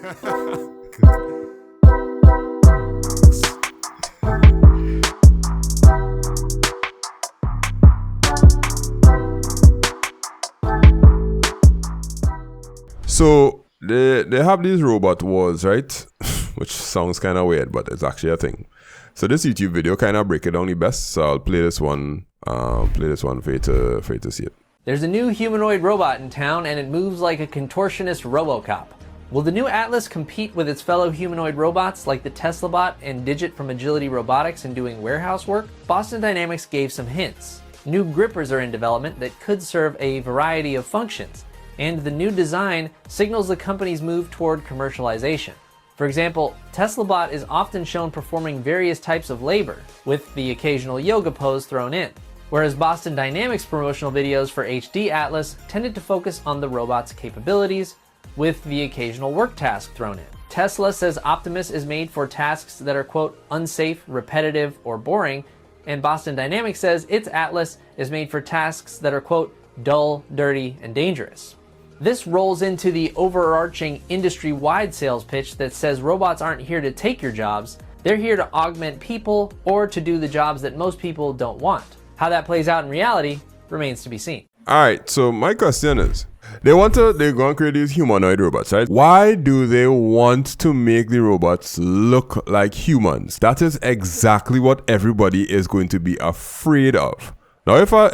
So they have these robot wars, right? Which sounds kind of weird, but it's actually a thing. So this YouTube video kind of break it down the best. So I'll play this one for you to see it. There's a new humanoid robot in town, and it moves like a contortionist RoboCop. Will the new Atlas compete with its fellow humanoid robots like the Tesla bot and Digit from Agility Robotics in doing warehouse work? Boston Dynamics gave some hints. New grippers are in development that could serve a variety of functions, and the new design signals the company's move toward commercialization. For example, TeslaBot is often shown performing various types of labor, with the occasional yoga pose thrown in, whereas Boston Dynamics promotional videos for HD Atlas tended to focus on the robot's capabilities, with the occasional work task thrown in. Tesla says Optimus is made for tasks that are, quote, unsafe, repetitive, or boring, and Boston Dynamics says its Atlas is made for tasks that are, quote, dull, dirty, and dangerous. This rolls into the overarching industry-wide sales pitch that says robots aren't here to take your jobs, they're here to augment people or to do the jobs that most people don't want. How that plays out in reality remains to be seen. Alright, so my question is, they're going to create these humanoid robots, right? Why do they want to make the robots look like humans? That is exactly what everybody is going to be afraid of. Now, if you're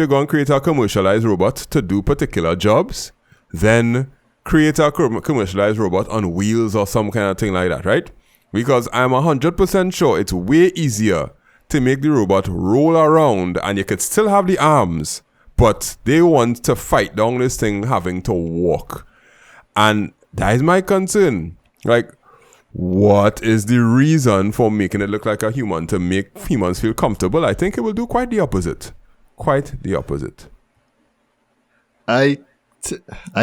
going to create a commercialized robot to do particular jobs, then create a commercialized robot on wheels or some kind of thing like that, right? Because I'm 100% sure it's way easier to make the robot roll around and you could still have the arms, but they want to fight down this thing having to walk. And that is my concern. Like, what is the reason for making it look like a human to make humans feel comfortable? I think it will do quite the opposite. Quite the opposite. I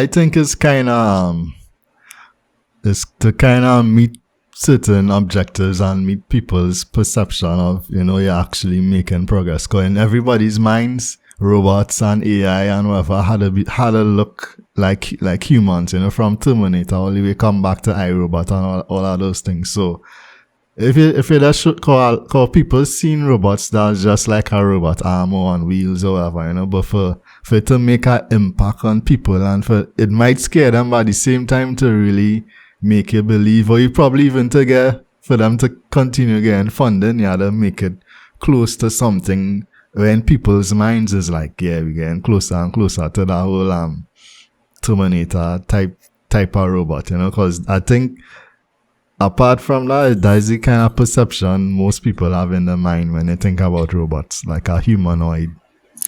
think it's kind of it's to kind of meet certain objectives and meet people's perception of, you're actually making progress. Because in everybody's minds, robots and AI and whatever had to look like humans, from Terminator all the way come back to iRobot and all of those things. So if you just call people seeing robots that's just like a robot arm or on wheels or whatever, but for it to make an impact on people and it might scare them, but at the same time to really make you believe, or you probably even for them to continue getting funding, you have to make it close to something when people's minds is like, yeah, we're getting closer and closer to that whole Terminator type of robot, because I think apart from that, is the kind of perception most people have in their mind when they think about robots, like a humanoid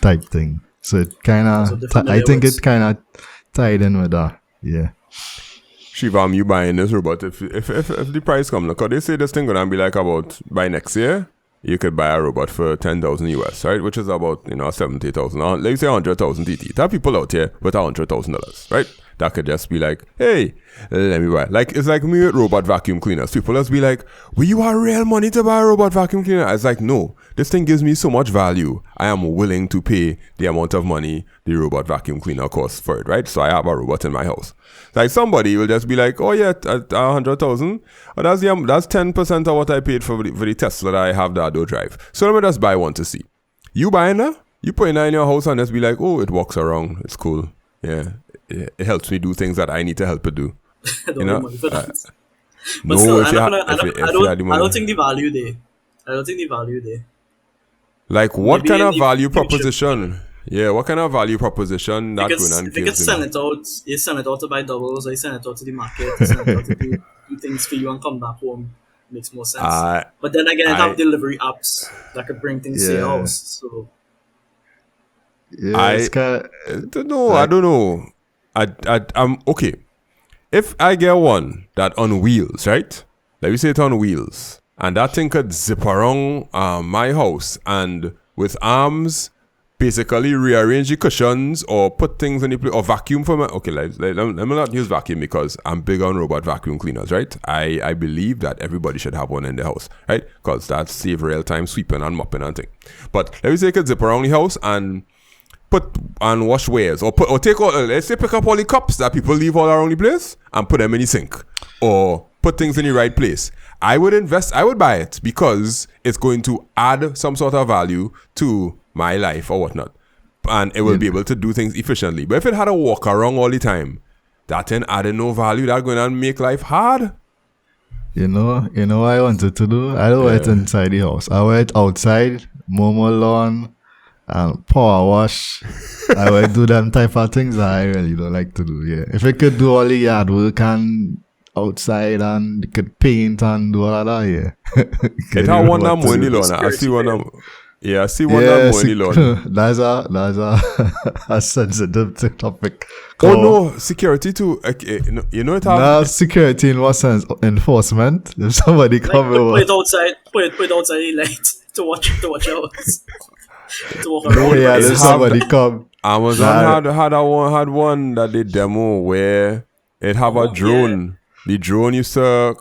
type thing. So it kind of, I think it's kind of tied in with that. Yeah. Shivam, you buying this robot? If the price comes, because they say this thing gonna be like about by next year, you could buy a robot for $10,000 US, right? Which is about 70,000. Let's say 100,000 TT. There are people out here with $100,000, right? That could just be like, hey, let me buy. Like, it's like me with robot vacuum cleaners. People just be like, will you have real money to buy a robot vacuum cleaner? I was like, no, this thing gives me so much value. I am willing to pay the amount of money the robot vacuum cleaner costs for it, right? So I have a robot in my house. Like, somebody will just be like, oh yeah, 100,000. Oh, that's 10% of what I paid for the Tesla that I have that I don't drive. So let me just buy one to see. You buying that? You putting that in your house and just be like, oh, it walks around. It's cool. Yeah. It helps me do things that I need to help it do. I don't have money for that. No, still, I don't think the value there. I don't think the value there. Like, what kind of value proposition? Yeah, what kind of value proposition that because going on? If you could send it out, you send it out to buy doubles, or you send it out to the market, you send it out to do things for you and come back home. Makes more sense. But then again, I have delivery apps that could bring things to your house. So yeah, I don't know. I don't know. I'm okay. If I get one that on wheels, right? Let me say it on wheels, and that thing could zip around my house and with arms, basically rearrange the cushions or put things in the place or vacuum for me. Okay, let me not use vacuum because I'm big on robot vacuum cleaners, right? I believe that everybody should have one in the house, right? Because that save real time sweeping and mopping and thing. But let me say it could zip around the house and put and wash wares, or take all. Let's say pick up all the cups that people leave all around the place and put them in the sink, or put things in the right place. I would buy it because it's going to add some sort of value to my life or whatnot. And it will be able to do things efficiently. But if it had to walk around all the time, that ain't adding no value. That's going to make life hard. You know what I wanted to do? I don't wear it inside the house. I wear it outside, mow lawn, and power wash. I would do them type of things that I really don't like to do, yeah. If I could do all the yard work and outside and could paint and do all of that, yeah. It had one that mowing the lawn. I see one that... Yeah, I see one that mowing the lawn. That's a sensitive topic. Oh no, security too. Okay, you know it have... Nah, security in what sense? Enforcement? If somebody come over... Put it outside the light to watch out. To walk around. No, yeah, if somebody come... Amazon had one that they demo where it have a drone. Yeah. The drone used to,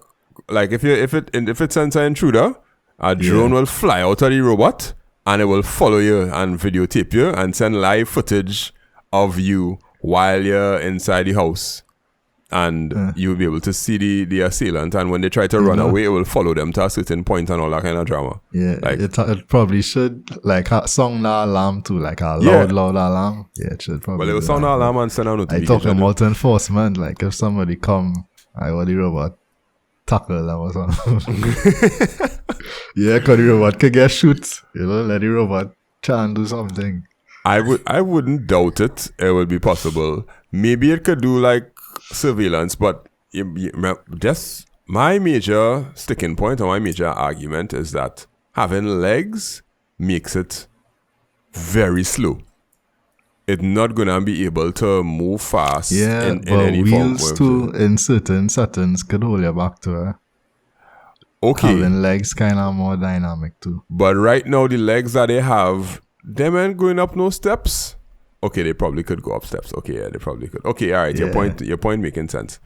like, if it sends an intruder, a drone will fly out of the robot and it will follow you and videotape you and send live footage of you while you're inside the house, and you'll be able to see the assailant. And when they try to run away, it will follow them to a certain point and all that kind of drama. Yeah, like, it probably should sound the alarm too, like a loud alarm. Yeah, it should probably. Well, it will sound the alarm and send a notification. I talking about enforcement, like if somebody come. I want the robot tackle them or something. Yeah, because the robot could get shoot. Let the robot try and do something. I wouldn't doubt it. It would be possible. Maybe it could do like surveillance, but just my major sticking point or my major argument is that having legs makes it very slow. It's not gonna be able to move fast. Yeah, in but any wheels form. too, in certain settings, could hold you back to her. Okay. Having legs kind of more dynamic too. But right now, the legs that they have, them ain't going up no steps. Okay, they probably could go up steps. Okay, yeah, they probably could. Okay, all right. Your point making sense.